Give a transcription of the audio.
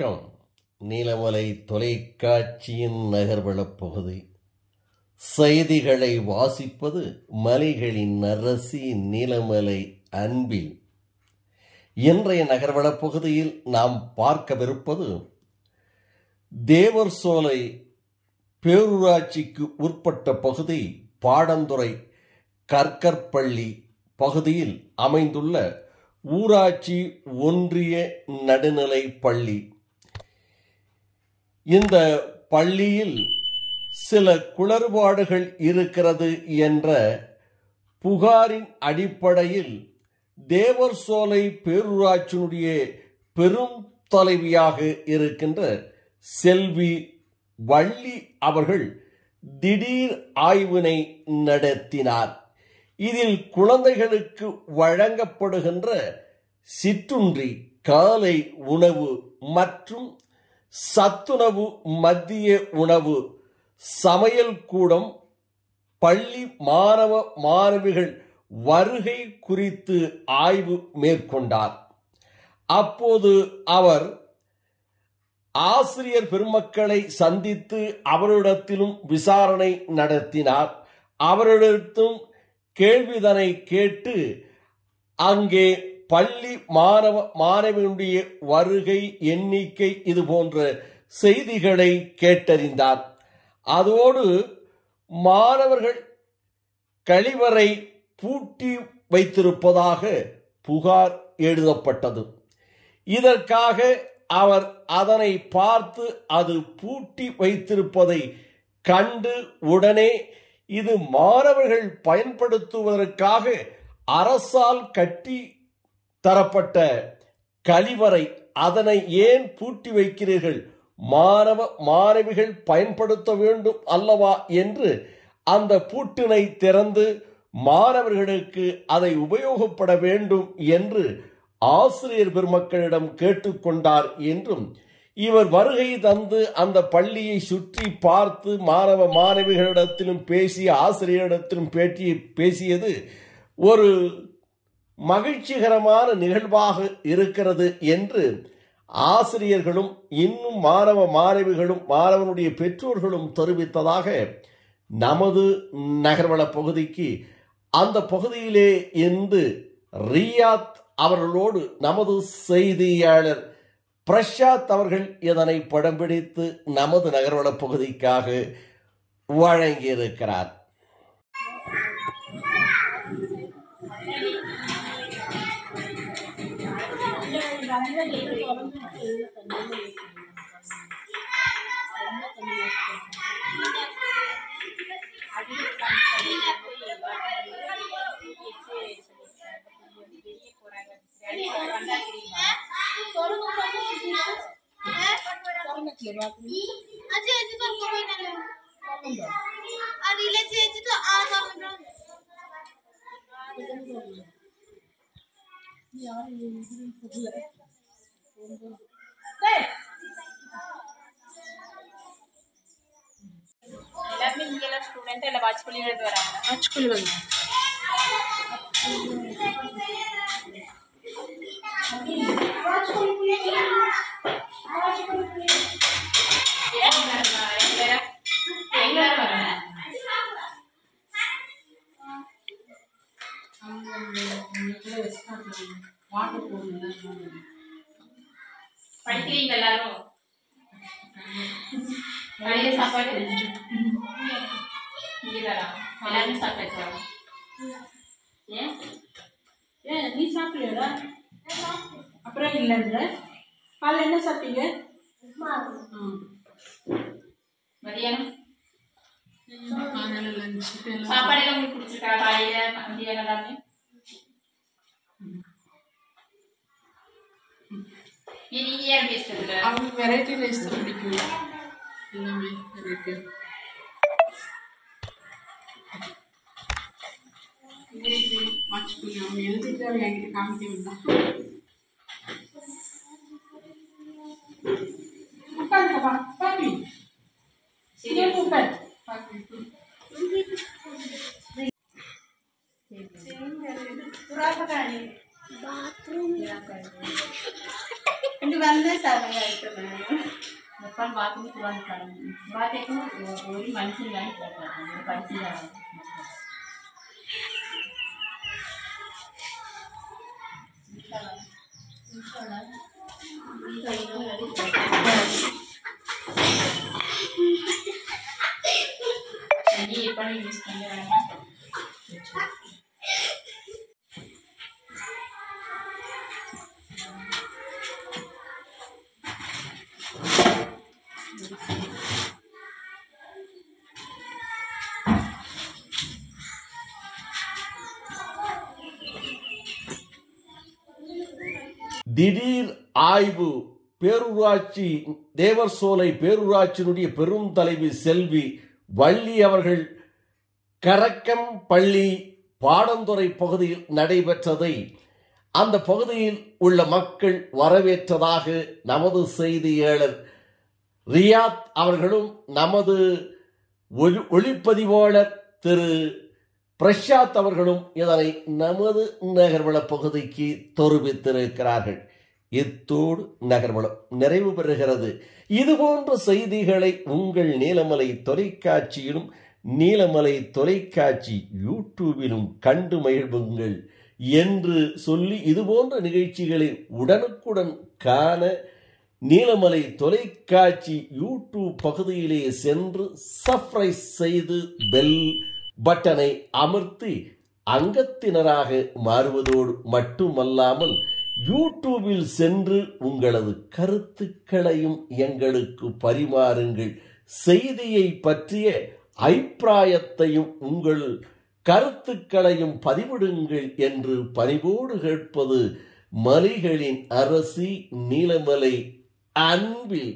வணக்கம். நீலமலை தொலைக்காட்சியின் நகர்வளப் பகுதி. செய்திகளை வாசிப்பது மலைகளின் அரசி நீலமலை அன்பில். இன்றைய நகர்வளப் பகுதியில் நாம் பார்க்கவிருப்பது தேவர்சோலை பேரூராட்சிக்கு உட்பட்ட பகுதி பாடந்துறை கற்கற்பள்ளி பகுதியில் அமைந்துள்ள ஊராட்சி ஒன்றிய நடுநிலை பள்ளி. இந்த பள்ளியில் சில குளறுபாடுகள் இருக்கிறது என்ற புகாரின் அடிப்படையில் தேவர்சோலை பேரூராட்சியினுடைய பெரும் தலைவியாக இருக்கின்ற செல்வி வள்ளி அவர்கள் திடீர் ஆய்வினை நடத்தினார். இதில் குழந்தைகளுக்கு வழங்கப்படுகின்ற சிற்றுண்டி, காலை உணவு மற்றும் சத்துணவு, மதிய உணவு, சமையல் கூடம், பள்ளி மாணவ மாணவிகள் வருகை குறித்து ஆய்வு மேற்கொண்டார். அப்போது அவர் ஆசிரியர் பெருமக்களை சந்தித்து அவரிடத்திலும் விசாரணை நடத்தினார். அவரிடத்தும் கேள்விதனை கேட்டு அங்கே பள்ளி மாணவ மாணவிகளுடைய வருகை எண்ணிக்கை இது போன்ற செய்திகளை கேட்டறிந்தார். அதோடு மாணவர்கள் கழிவறை பூட்டி வைத்திருப்பதாக புகார் எழுதப்பட்டது. இதற்காக அவர் அதனை பார்த்து அது பூட்டி வைத்திருப்பதை கண்டு உடனே இது மாணவர்கள் பயன்படுத்துவதற்காக அரசால் கட்டி தரப்பட்ட கழிவறை, அதனை ஏன் பூட்டி வைக்கிறீர்கள், மாணவ மாணவிகள் பயன்படுத்த வேண்டும் அல்லவா என்று அந்த பூட்டினை திறந்து மாணவர்களுக்கு அதை உபயோகப்பட வேண்டும் என்று ஆசிரியர் பெருமக்களிடம் கேட்டுக்கொண்டார் என்றும், இவர் வருகை தந்து அந்த பள்ளியை சுற்றி பார்த்து மாணவ மாணவிகளிடத்திலும் பேசிய ஆசிரியரிடத்திலும் பேசியது ஒரு மகிழ்ச்சிகரமான நிகழ்வாக இருக்கிறது என்று ஆசிரியர்களும் இன்னும் மாணவ மாணவிகளும் மாணவனுடைய பெற்றோர்களும் தெரிவித்ததாக நமது நகர்வள பகுதிக்கு அந்த பகுதியிலே இருந்து ரியாத் அவர்களோடு நமது செய்தியாளர் பிரசாத் அவர்கள் இதனை படம் பிடித்து நமது நகர்வள பகுதிக்காக வழங்கியிருக்கிறார். ஸ்டூடெண்ட் இல்ல வாட்ச் பண்ணி எழுதி வராங்க. வாட்ச் பண்ணி வாங்க. படிக்கிறீங்க எல்லாரும்? காலையில சாப்பாடு எல்லாரும் சாப்பிட்டாச்சா? ஏன் ஏன் நீ சாப்பிடலடா? அப்புறம் இல்லைன்ற காலையில் என்ன சாப்பிட்டீங்க? மதியானம் சாப்பாடு எல்லாம் உங்களுக்கு பிடிச்சிருக்கா? காலையில மதியானம் எல்லாமே நீங்க ஏன் பேசுறது? அவங்களுக்கு வெரைட்டி ரைஸ் தான் பிடிக்கும். எல்லாமே வெரைட்டி. வாட்ச் பண்ணி அவங்க எழுதிட்டு என்கிட்ட காமிக்க வந்தான். உட்காந்துப்பா பாப்பி. சரி உட்கார் பாப்பி. புறாப்பகாணி bathroom ini mana sana itu depan batu tuan kan batu itu orang manusia lain berapa manusia jadi paling istimewa திடீர் ஆய்வு பேரூராட்சி தேவர் சோலை பேரூராட்சியினுடைய பெரும் தலைவி செல்வி வள்ளி அவர்கள் கரக்கம் பள்ளி பாடந்துறை பகுதியில் நடைபெற்றதை அந்த பகுதியில் உள்ள மக்கள் வரவேற்றதாக நமது செய்தியாளர் ரியாத் அவர்களும் நமது ஒளிப்பதிவாளர் திரு பிரசாத் அவர்களும் இதனை நமது நகர்வள பகுதிக்கு தெரிவித்திருக்கிறார்கள். இத்தோடு நகர்வளம் நிறைவு பெறுகிறது. இதுபோன்ற செய்திகளை உங்கள் நீலமலை தொலைக்காட்சியிலும் நீலமலை தொலைக்காட்சி யூடியூபிலும் கண்டு மகிழ்வுங்கள் என்று சொல்லி இதுபோன்ற நிகழ்ச்சிகளை உடனுக்குடன் காண நீலமலை தொலைக்காட்சி யூடியூப் பகுதியிலே சென்று சப்ஸ்கிரைப் செய்து பெல் பட்டனை அமர்த்தி அங்கத்தினராக மாறுவதோடு மட்டுமல்லாமல் யூடியூபில் சென்று உங்களது கருத்துக்களையும் எங்களுக்கு பரிமாறுங்கள். செய்தியை பற்றிய அபிப்பிராயத்தையும் உங்கள் கருத்துக்களையும் பதிவிடுங்கள் என்று பணிவோடு கேட்பது மலைகளின் அரசி நீலமலை அன்பில்